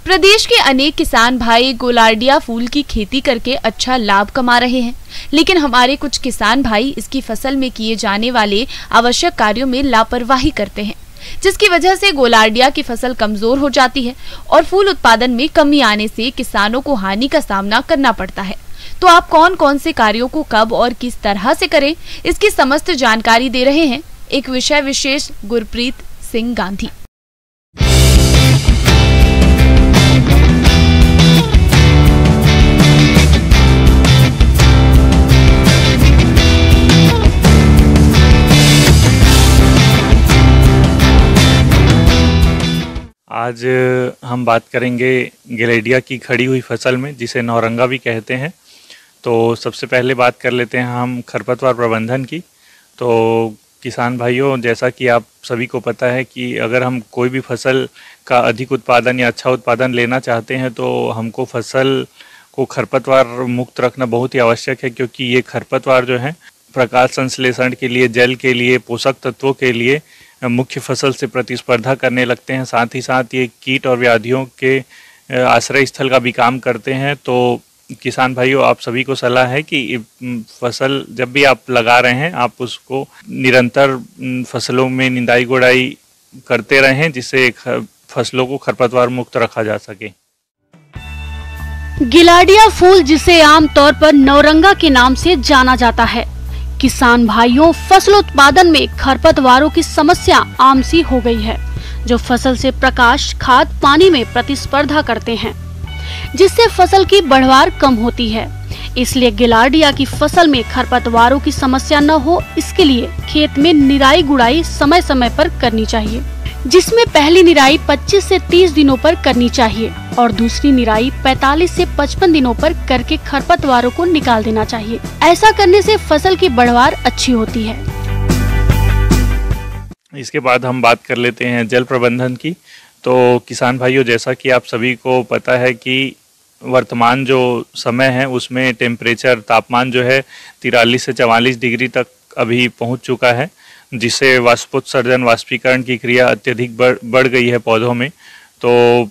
प्रदेश के अनेक किसान भाई गोलार्डिया फूल की खेती करके अच्छा लाभ कमा रहे हैं, लेकिन हमारे कुछ किसान भाई इसकी फसल में किए जाने वाले आवश्यक कार्यों में लापरवाही करते हैं, जिसकी वजह से गोलार्डिया की फसल कमजोर हो जाती है और फूल उत्पादन में कमी आने से किसानों को हानि का सामना करना पड़ता है। तो आप कौन कौन से कार्यों को कब और किस तरह से करें, इसकी समस्त जानकारी दे रहे हैं एक विषय विशेष गुरप्रीत सिंह गांधी। आज हम बात करेंगे गिलेडिया की खड़ी हुई फसल में, जिसे नौरंगा भी कहते हैं। तो सबसे पहले बात कर लेते हैं हम खरपतवार प्रबंधन की। तो किसान भाइयों, जैसा कि आप सभी को पता है कि अगर हम कोई भी फसल का अधिक उत्पादन या अच्छा उत्पादन लेना चाहते हैं तो हमको फसल को खरपतवार मुक्त रखना बहुत ही आवश्यक है, क्योंकि ये खरपतवार जो है प्रकाश संश्लेषण के लिए, जल के लिए, पोषक तत्वों के लिए मुख्य फसल से प्रतिस्पर्धा करने लगते हैं। साथ ही साथ ये कीट और व्याधियों के आश्रय स्थल का भी काम करते हैं। तो किसान भाइयों, आप सभी को सलाह है कि फसल जब भी आप लगा रहे हैं, आप उसको निरंतर फसलों में निंदाई गुड़ाई करते रहें, जिससे फसलों को खरपतवार मुक्त रखा जा सके। गिलाडिया फूल, जिसे आमतौर पर नौरंगा के नाम से जाना जाता है, किसान भाइयों, फसल उत्पादन में खरपतवारों की समस्या आम सी हो गई है, जो फसल से प्रकाश, खाद, पानी में प्रतिस्पर्धा करते हैं, जिससे फसल की बढ़वार कम होती है। इसलिए गिलाडिया की फसल में खरपतवारों की समस्या न हो, इसके लिए खेत में निराई गुड़ाई समय समय पर करनी चाहिए, जिसमें पहली निराई 25 से 30 दिनों पर करनी चाहिए और दूसरी निराई 45 से 55 दिनों पर करके खरपतवारों को निकाल देना चाहिए। ऐसा करने से फसल की बढ़वार अच्छी होती है। इसके बाद हम बात कर लेते हैं जल प्रबंधन की। तो किसान भाइयों, जैसा कि आप सभी को पता है कि वर्तमान जो समय है उसमें तापमान जो है 43 से 44 डिग्री तक अभी पहुंच चुका है, जिससे वाष्पोत्सर्जन, वाष्पीकरण की क्रिया अत्यधिक बढ़ गई है पौधों में। तो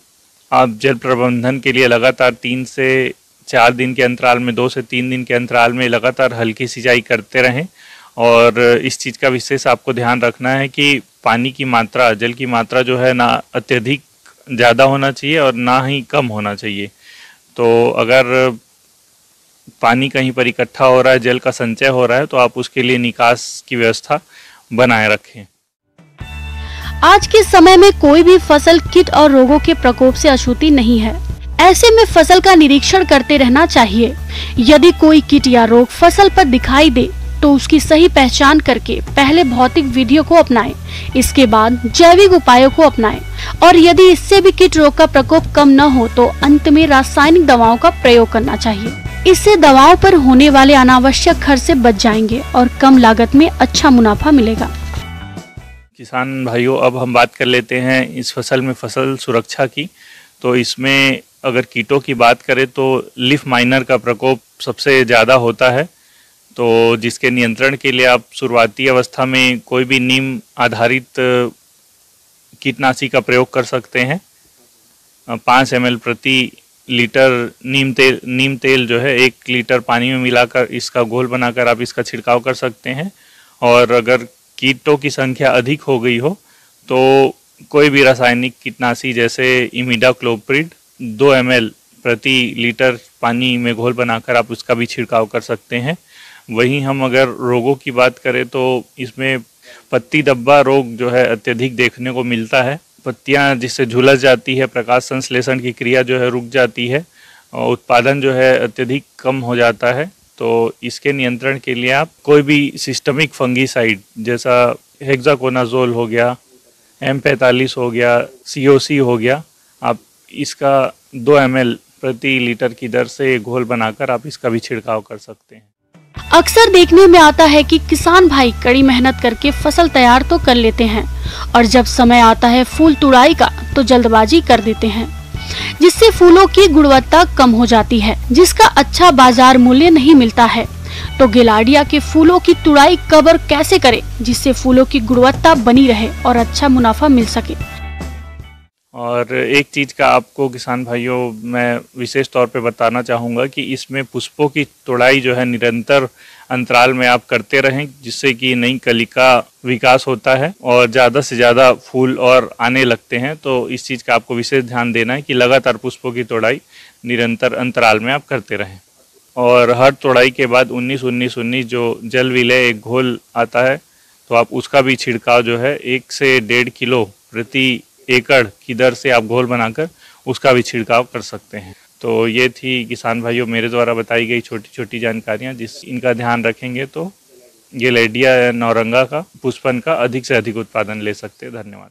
आप जल प्रबंधन के लिए लगातार 3 से 4 दिन के अंतराल में, 2 से 3 दिन के अंतराल में लगातार हल्की सिंचाई करते रहें। और इस चीज़ का विशेष आपको ध्यान रखना है कि पानी की मात्रा, जल की मात्रा जो है ना अत्यधिक ज़्यादा होना चाहिए और ना ही कम होना चाहिए। तो अगर पानी कहीं पर इकट्ठा हो रहा है, जल का संचय हो रहा है, तो आप उसके लिए निकास की व्यवस्था बनाए रखें। आज के समय में कोई भी फसल कीट और रोगों के प्रकोप से अछूती नहीं है। ऐसे में फसल का निरीक्षण करते रहना चाहिए। यदि कोई कीट या रोग फसल पर दिखाई दे तो उसकी सही पहचान करके पहले भौतिक विधियों को अपनाएं, इसके बाद जैविक उपायों को अपनाएं और यदि इससे भी कीट रोग का प्रकोप कम न हो तो अंत में रासायनिक दवाओं का प्रयोग करना चाहिए। इससे दवाओं पर होने वाले अनावश्यक खर्च से बच जाएंगे और कम लागत में अच्छा मुनाफा मिलेगा। किसान भाइयों, अब हम बात कर लेते हैं इस फसल में फसल सुरक्षा की। तो इसमें अगर कीटों की बात करें तो लीफ माइनर का प्रकोप सबसे ज़्यादा होता है। तो जिसके नियंत्रण के लिए आप शुरुआती अवस्था में कोई भी नीम आधारित कीटनाशी का प्रयोग कर सकते हैं। 5 ml प्रति लीटर नीम तेल जो है 1 लीटर पानी में मिलाकर इसका घोल बनाकर आप इसका छिड़काव कर सकते हैं। और अगर कीटों की संख्या अधिक हो गई हो तो कोई भी रासायनिक कीटनाशी जैसे इमिडाक्लोप्रिड 2 ml प्रति लीटर पानी में घोल बनाकर आप उसका भी छिड़काव कर सकते हैं। वहीं हम अगर रोगों की बात करें तो इसमें पत्ती धब्बा रोग जो है अत्यधिक देखने को मिलता है। पत्तियां जिससे झुलस जाती है, प्रकाश संश्लेषण की क्रिया जो है रुक जाती है और उत्पादन जो है अत्यधिक कम हो जाता है। तो इसके नियंत्रण के लिए आप कोई भी सिस्टमिक फंगीसाइड जैसा हेक्साकोनाजोल हो गया, M45 हो गया, COC हो गया, आप इसका 2 ml प्रति लीटर की दर से घोल बनाकर आप इसका भी छिड़काव कर सकते हैं। अक्सर देखने में आता है कि किसान भाई कड़ी मेहनत करके फसल तैयार तो कर लेते हैं और जब समय आता है फूल तुड़ाई का तो जल्दबाजी कर देते हैं, जिससे फूलों की गुणवत्ता कम हो जाती है, जिसका अच्छा बाजार मूल्य नहीं मिलता है। तो गिलाडिया के फूलों की तुड़ाई कब और कैसे करें जिससे फूलों की गुणवत्ता बनी रहे और अच्छा मुनाफा मिल सके। और एक चीज़ का आपको किसान भाइयों मैं विशेष तौर पे बताना चाहूँगा कि इसमें पुष्पों की तोड़ाई जो है निरंतर अंतराल में आप करते रहें, जिससे कि नई कली का विकास होता है और ज़्यादा से ज़्यादा फूल और आने लगते हैं। तो इस चीज़ का आपको विशेष ध्यान देना है कि लगातार पुष्पों की तोड़ाई निरंतर अंतराल में आप करते रहें। और हर तोड़ाई के बाद 19-19-19 जो जल विलय एक घोल आता है, तो आप उसका भी छिड़काव जो है 1 से 1.5 किलो प्रति एकड़ की दर से आप घोल बनाकर उसका भी छिड़काव कर सकते हैं। तो ये थी किसान भाइयों मेरे द्वारा बताई गई छोटी छोटी जानकारियाँ, जिस इनका ध्यान रखेंगे तो गिलहरियाँ या नौरंगा का पुष्पन का अधिक से अधिक उत्पादन ले सकते हैं। धन्यवाद।